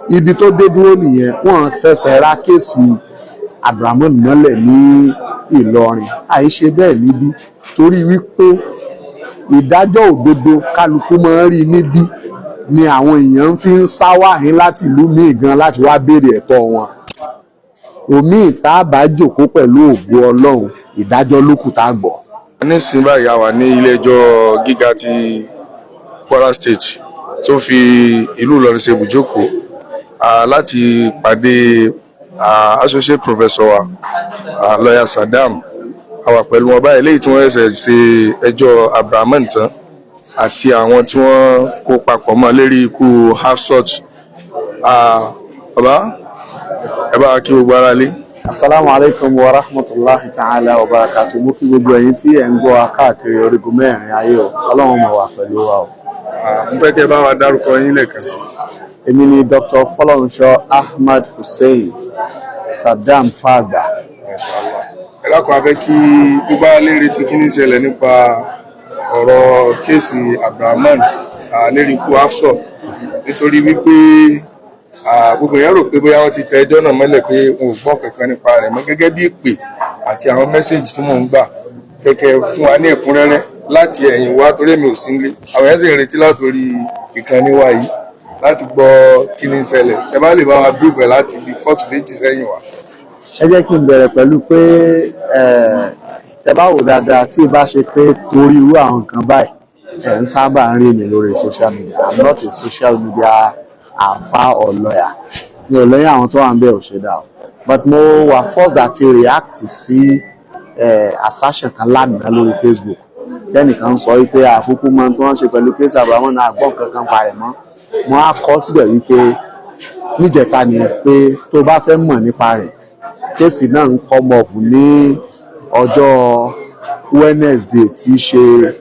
ibi tó dé dúró nìyẹn. Wọ́n fẹsẹ̀ ra kéèsì Abdulrahman mọ́lẹ̀ ní Ìlọrin. Àìṣe bẹ́ẹ̀ níbí torí wípé ìdájọ́ òdodo kálukú máa ń rí níbí ni àwọn èèyàn fi ń sá wáhín láti ìlú míì gan láti wá béèrè ẹ̀tọ́ wọn. Omi ìta bá jókòó pẹ̀lú ògo Ọlọ́run, ìdájọ́ lókù tá a gbọ́. Nísìnyí báyìí a wà ní ilé-ẹjọ́ gíga ti Kwara State tó fi ìlú Ìlọrin ṣe ibùjókòó láti pàdé associate professor wa lawyer Saddam. A wà pẹ̀lú wọn báyìí léyìí tí wọ́n ṣẹ̀ṣẹ̀ ṣe ẹjọ́ Abdulrahman tán àti àwọn tí wọ́n kó papọ̀ mọ́ lérí ikú Hafsat. Bàbá ẹ bá kí gbogbo ara lé. Assalamu alaikum wa rahmatullahi ta'ala wa barakatuh. Mo kí gbogbo ẹ̀yin tí ẹ̀ ń gbọ́ káàkiri orígun mẹ́rin ayé o. Ọlọ́run mọ̀ wà pẹ̀lú wa o. Mo fẹ́ kí ẹ bá wa dárúkọ yín lẹ́ẹ̀kan sí. Èmi ni Dr. Fọlọ́runṣọ́ Ahmad Hussein Saddam Fagba. Ẹ dákun a fẹ́ kí gbogbo alẹ́ retí kí ní ṣẹlẹ̀ nípa ọ̀rọ̀ kéèsì Abdulrahman lérí ikú Hafsat nítorí wípé gbogbo èèyàn rò pé bóyá wọ́n ti tẹ ẹjọ́ náà mọ́lẹ̀ pé wọn ò gbọ́ kankan nípa rẹ̀ mọ́ gẹ́gẹ́ bí ìpè àti àwọn mẹ́sẹ̀jì tí mò ń gbà kẹ̀kẹ́ fún wa ní ẹ̀kúnrẹ́rẹ́ láti ẹ̀yìn wá torí èmi ò sí nílé. Àwọn èèyàn sì ń retí látòrí ìkànnì wa yìí láti gbọ́ kí ni ṣẹlẹ̀. Ẹ bá lè bá wa bíbẹ̀ láti bí kóòtù méjì sẹ́yìn wá. Ẹ jẹ́ kí n bẹ̀rẹ̀ pẹ̀lú pé tẹ bá wò dáadáa tí ì bá ṣe pé torí irú àwọn nǹkan báyìí ẹ̀ ń sábà ń rí mi lórí social media. I'm not a social media àfá or lawyer. Mi ò lẹ́yìn àwọn tó wà ń bẹ̀ ò ṣe dá o. But mo wà forced àti react sí assertion kan lánàá lórí Facebook. Tẹ́nìkan sọ wípé àkókò máa ń tó wọ́n ṣe pẹ̀lú kéèsì Abdulrahman náà gbọ́n kankan parẹ̀ mọ́. Mo á kọ síbẹ̀ wípé níjẹta nìyẹn pé tó bá fẹ́ mọ̀ nípa rẹ̀ kéèsì náà ń come up ní ọjọ́ Wednesday tí í ṣe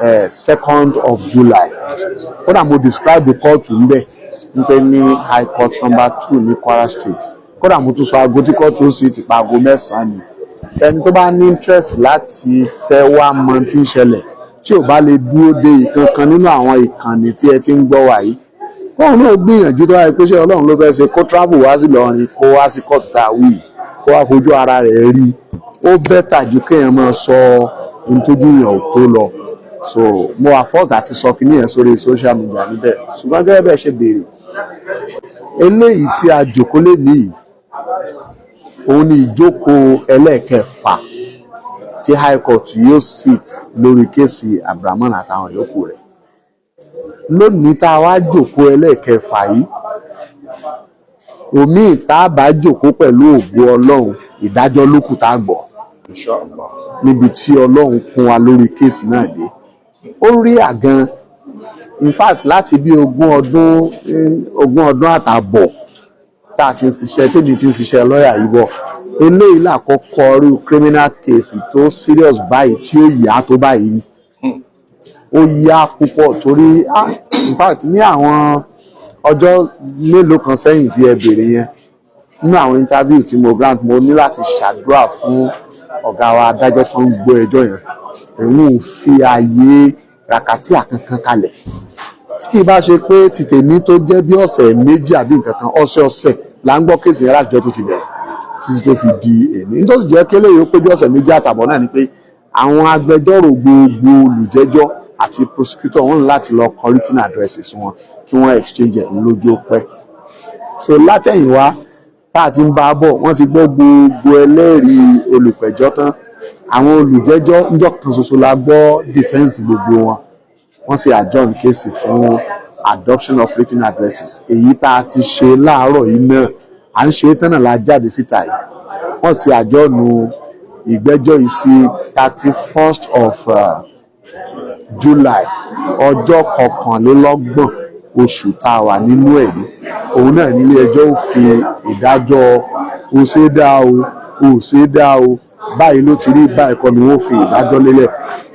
2nd of July. Kódà mo describe the court ń bẹ̀ nípe ní High Court number 2 ní Kwara State. Kódà mo tún sọ aago tí court ó sì ti pa aago 9 ni. Ẹni tó bá ní interest láti fẹ́ wá mọ tí ń ṣẹlẹ̀ tí ò bá lè dúró de ìkankan nínú àwọn ìkànnì tí ẹ ti ń gbọ́ wá yìí, kóun náà gbìyànjú tó wáyé pé ṣé Ọlọ́run ló fẹ́ ṣe kó travel wá sí Ìlọrin kó wá sí court tá a wí kó wá fojú ara rẹ̀ rí. Ó bẹ́tà ju kéèyàn máa sọ ohun tójú yàn ò tó lọ. So mo wà forced àti sọ kíní yẹn sórí social media níbẹ̀. Ṣùgbọ́n gẹ́gẹ́ bẹ́ẹ̀ ṣe béèrè, eléyìí tí a jòkó lé nìyí òun ni ìjókòó ẹlẹ́ẹ̀kẹfà tí High Court yóò sit lórí kéèsì Abdulrahman àtàwọn yòókù rẹ̀. Lónìí tá a wá jòkó ẹlẹ́ẹ̀kẹfà yìí, omi ìta bá jòkó pẹ̀lú ògo Ọlọ́run, ìdájọ́ lókù tá a gbọ́ níbi tí Ọlọ́run kún wa lórí kéèsì náà dé. Ó rí àgan in fact láti bí ogún ọdún àtàbọ̀ tá a ti ń ṣiṣẹ́ tèmi ti ń ṣiṣẹ́ lọ́ọ̀yà yìí bọ̀. Eléyìí làkọ́kọ́ rí criminal case tó serious báyìí tí ó yá tó báyìí. Ó yá púpọ̀ torí in fact ní àwọn ọjọ́ mélòó kan sẹ́yìn tí ẹ béèrè yẹn nínú àwọn interview tí mo grant mo ní láti ṣàdúrà fún ọ̀gá wa adájọ́ tó ń gbọ́ ẹjọ́ yẹn. Òun ò fi ààyè ràkàtì àkankan kalẹ̀. Tí kì í bá ṣe pé ti tèmi tó jẹ́ bí ọ̀sẹ̀ méjì àbí nǹkan kan ọ̀sẹ̀ là ń gbọ́ kéèsì yẹn láti jọ́ tó ti bẹ̀rẹ̀ títí tó fi di èmi. Nítorí jẹ́ kí eléyìí ó pé bí ọ̀sẹ̀ méjì àtàbọ̀ náà ni pé àwọn agbẹjọ́rò gbogbo olùjẹ́jọ́ àti prosecutor wọn láti lọ kọ written addresses wọn kí wọ́n exchange ẹ̀ lójú pẹ́. So látẹ̀yìnwá tá a ti ń bá bọ̀ wọ́n ti gbọ́ gbogbo ẹlẹ́rìí olùpẹ̀jọ́ tán. Àwọn olùjẹ́jọ́ níjọ́ kan ṣoṣo la gbọ́ defense gbogbo wọn. Wọ́n sì adjourn kéèsì fún adoption of written addresses. Èyí tá a ti ṣe láàárọ̀ yìí náà à ń ṣe tán náà la jáde síta yìí. Wọ́n ti adjourn ìgbẹ́jọ́ yìí sí 31st of July, ọjọ́ 21 oṣù tá a wà nínú ẹ̀ yìí. Òun náà nílé ẹjọ́ ò fi ìdájọ́ ó ṣe dá o ó ṣe dá o báyìí ló ti rí báyìí kọ́ ni wọ́n fi ìdájọ́ lélẹ̀.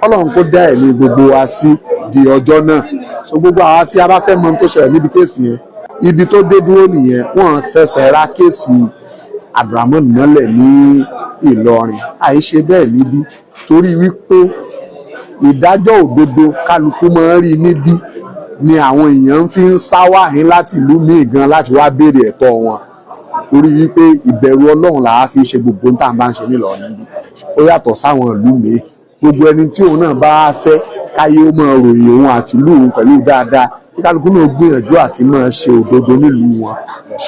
Ọlọ́run kó dá ẹ̀mí gbogbo wa sí di ọjọ́ náà. So gbogbo àwa tí a bá fẹ́ mọ tó ṣẹlẹ̀ níbi kéèsì yẹn, ibi tó dé dúró nìyẹn. Wọ́n fẹsẹ̀ ra kéèsì Abdulrahman mọ́lẹ̀ ní Ìlọrin. Àìṣe bẹ́ẹ̀ níbí torí wípé ìdájọ́ òdodo kálukú máa ń rí níbí ni àwọn èèyàn fi ń sá wáhín láti ìlú míì gan láti wá béèrè ẹ̀tọ́ wọn torí wípé ìbẹ̀rù Ọlọ́run làá fi ṣe gbogbo tá à ń bá ń ṣe nílọrin níbí ó yàtọ̀ sáwọn ìlú míì gbogbo ẹni tí òun náà bá fẹ́ káyé ó máa ròyìn òun àti ìlú òun pẹ̀lú dáadáa tí kálukú náà gbìyànjú àti máa ṣe òdodo nílùú wọn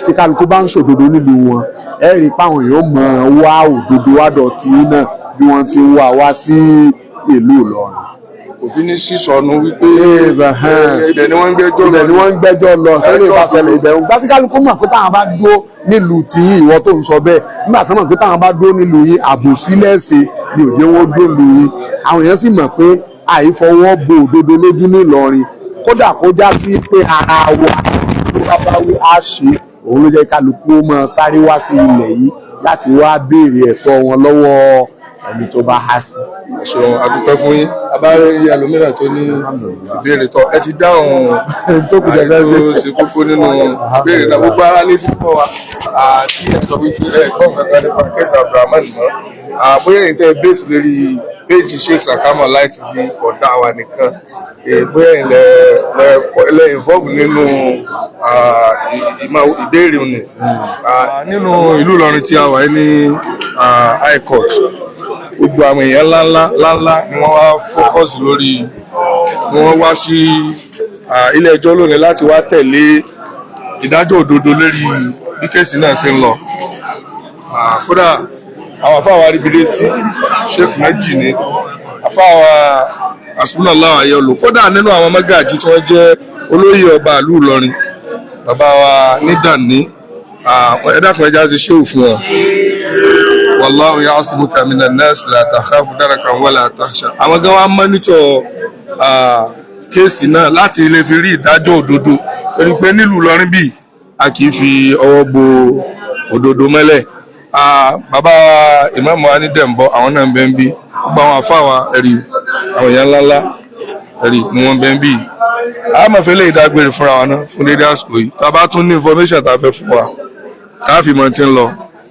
tí kálukú bá ń ṣòdodo nílùú wọn ẹ rí i páwọn èèyàn máa wá òdodo wádọ̀ tí náà bí wọ́n ti wá sí ìlú Ìlọrin. kò fi ní sísọnù wípé ibẹ̀ ni wọ́n ń gbẹ́jọ́ lọ tẹ́lẹ̀ ìbáṣẹlẹ̀ ìbẹ̀rù gbá tí kálukú mọ̀ pé táwọn bá dúró nílùú tí ìwọ tó ń sọ bẹ́ẹ̀ nígbà tó mọ̀ pé táwọn bá dúró nílùú yín àbòsí lẹ́sẹ̀ ni òjò wọn dúró lù yín àwọn èèyàn sì mọ̀ pé àìfọwọ́ bo òdodo lójú ní Ìlọrin kódà kó já sí pé ara wa tó bá bá wí á ṣe òun ló jẹ́ kálukú máa sáré wá sí ilẹ̀ yìí láti wá béèrè ẹ̀tọ́ wọn lọ́wọ́ ẹni tó bá há sí. ṣeun adúpẹ́ fún yín abáyé ẹlòmíràn tó ní ìbéèrè tọ ẹ ti dáhùn tó kù jẹ́ tó ṣe kókó nínú ìbéèrè náà gbogbo ara létí pọ̀ wá àti ẹ̀ sọ wípé ẹ̀ gbọ́n kankan nípa kẹ́sì Abdulrahman mọ́ bóyá èyí tẹ́ bẹ́ẹ̀sì lórí péjì Sheikh Sakama Light TV ọ̀dà wa nìkan bóyá ilẹ̀ involve nínú ìbéèrè òní nínú ìlú Ìlọrin tí a wà ní High Court gbogbo àwọn èèyàn ńláńlá ni wọ́n wá focus lórí ni wọ́n wá sí ilé ẹjọ́ lónìí láti wá tẹ̀lé ìdájọ́ òdodo lórí bí kéèsì náà ṣe ń lọ kódà àwọn afáwa aríbidé sí Sheikh méjì ní afáwa Hasbunallahu wa ni'mal wakeel kódà nínú àwọn mọ́gàjí tí wọ́n jẹ́ olóyè ọba ìlú Ìlọrin bàbá wa nídàní ẹ̀dàkùn ẹja ti ṣe òfin wọn wallahu ya'simuka minan nas la takhafu darakan wala takhsha àwọn gan wa mọ́nítọ̀ kéèsì náà láti lè fi rí ìdájọ́ òdodo torí pé nílùú Ìlọrin bí a kì í fi ọwọ́ bo òdodo mọ́lẹ̀ bàbá Imam wa ní Dẹ̀mbọ́ àwọn náà ń bẹ́ ń bí gbogbo àwọn àfáwà ẹ̀rí àwọn èèyàn ńláńlá ẹ̀rí ni wọ́n bẹ́ ń bí a máa fẹ́ lè dágbére fúnra wa náà fún dédé àsìkò yìí tá a bá tún ní information tá a fẹ́ fún wa káàfin mọ́ ti ń lọ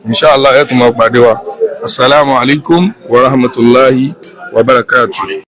inshallah ẹ̀ tún máa pàdé wa assalamu alaikum wa rahmatullahi wa barakatuh.